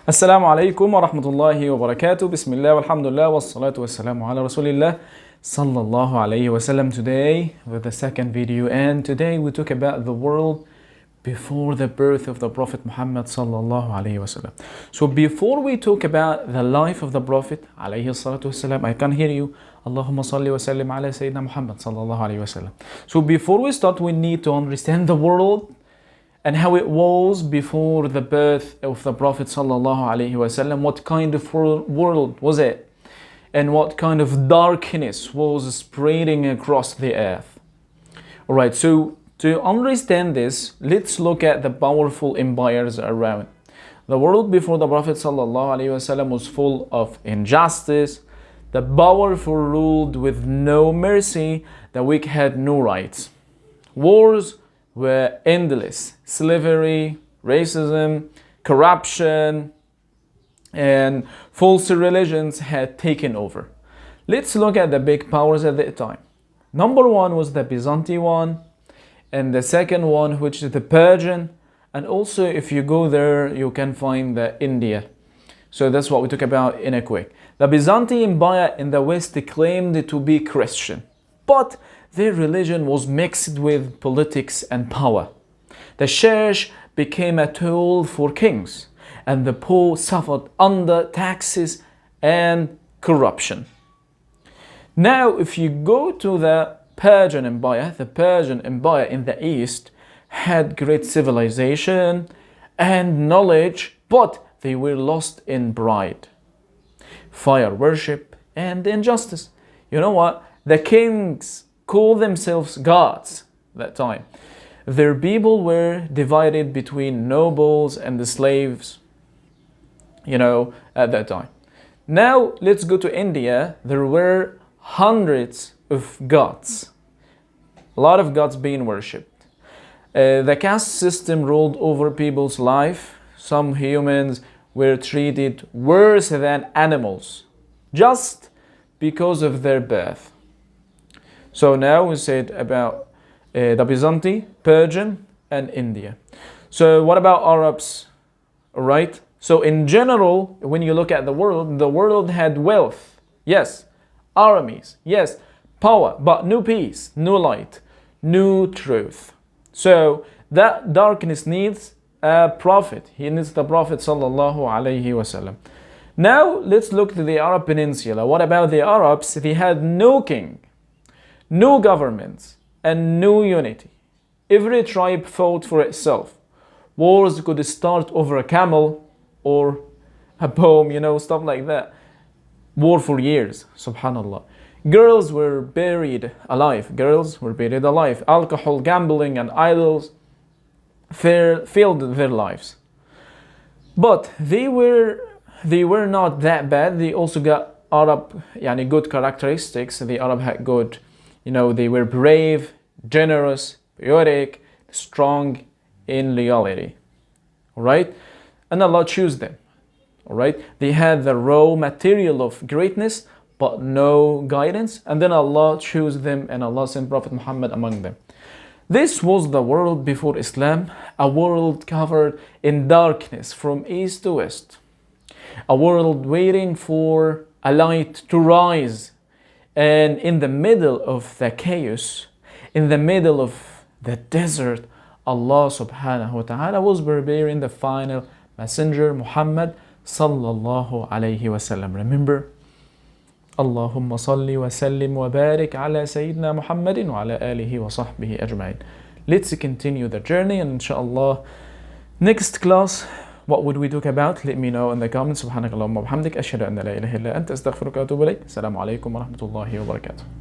Assalamu alaikum wa rahmatullahi wa barakatuh. Bismillah walhamdulillah wa salatu wa salamu ala rasulillah sallallahu alayhi wa sallam. Today with the second video, and today we talk about the world before the birth of the Prophet Muhammad sallallahu alayhi wa sallam. So before we talk about the life of the Prophet alayhi salatu wa sallam, I can hear you. Allahumma salli wa sallim ala Sayyidina Muhammad sallallahu alayhi wa sallam. So before we start, we need to understand the world and how it was before the birth of the Prophet sallallahu alaihi wasallam. What kind of world was it, and what kind of darkness was spreading across the earth? All right, so to understand this, let's look at the powerful empires around. The world before the Prophet sallallahu alaihi wasallam was full of injustice. The powerful ruled with no mercy. The weak had no rights. Wars were endless. Slavery, racism, corruption, and false religions had taken over. Let's look at the big powers at that time. Number one was the Byzantine one, and the second one, which is the Persian, and also if you go there you can find the India. So that's what we talk about in a quick. The Byzantine Empire in the West claimed to be Christian, but their religion was mixed with politics and power. The church became a tool for kings, and the poor suffered under taxes and corruption. Now, if you go to the Persian Empire in the East had great civilization and knowledge, but they were lost in pride, fire worship, and injustice. You know what? The kings call themselves gods that time. Their people were divided between nobles and the slaves, at that time. Now let's go to India. There were hundreds of gods, a lot of gods being worshipped. The caste system ruled over people's life. Some humans were treated worse than animals just because of their birth. So now we said about the Byzantine, Persian, and India. So what about Arabs? All right. So in general, when you look at the world had wealth, yes, armies, yes, power, but no peace, no light, no truth. So that darkness needs a prophet. He needs the Prophet sallallahu alaihi wasallam. Now let's look to the Arab Peninsula. What about the Arabs? They had no king, no governments, and no unity. Every tribe fought for itself. Wars could start over a camel or a poem, stuff like that. War for years, subhanallah. Girls were buried alive. Alcohol, gambling, and idols filled their lives. But they were not that bad. They also got good characteristics. The Arab had good, they were brave, generous, patriotic, strong in loyalty. All right? And Allah chose them. All right? They had the raw material of greatness, but no guidance. And then Allah chose them, and Allah sent Prophet Muhammad among them. This was the world before Islam, a world covered in darkness from east to west. A world waiting for a light to rise. And in the middle of the chaos, in the middle of the desert, Allah subhanahu wa ta'ala was preparing the final messenger, Muhammad sallallahu alayhi wa sallam. Remember, Allahumma salli wa sallim wa barik ala Sayyidina Muhammadin wa ala alihi wa sahbihi ajma'in. Let's continue the journey, and inshallah, next class, what would we talk about? Let me know in the comments. Subhanakallahumma wa bihamdik, ashhadu an la ilaha illa anta, astaghfiruka wa atubu ilayk. Assalamu alaikum wa rahmatullahi wa barakatuh.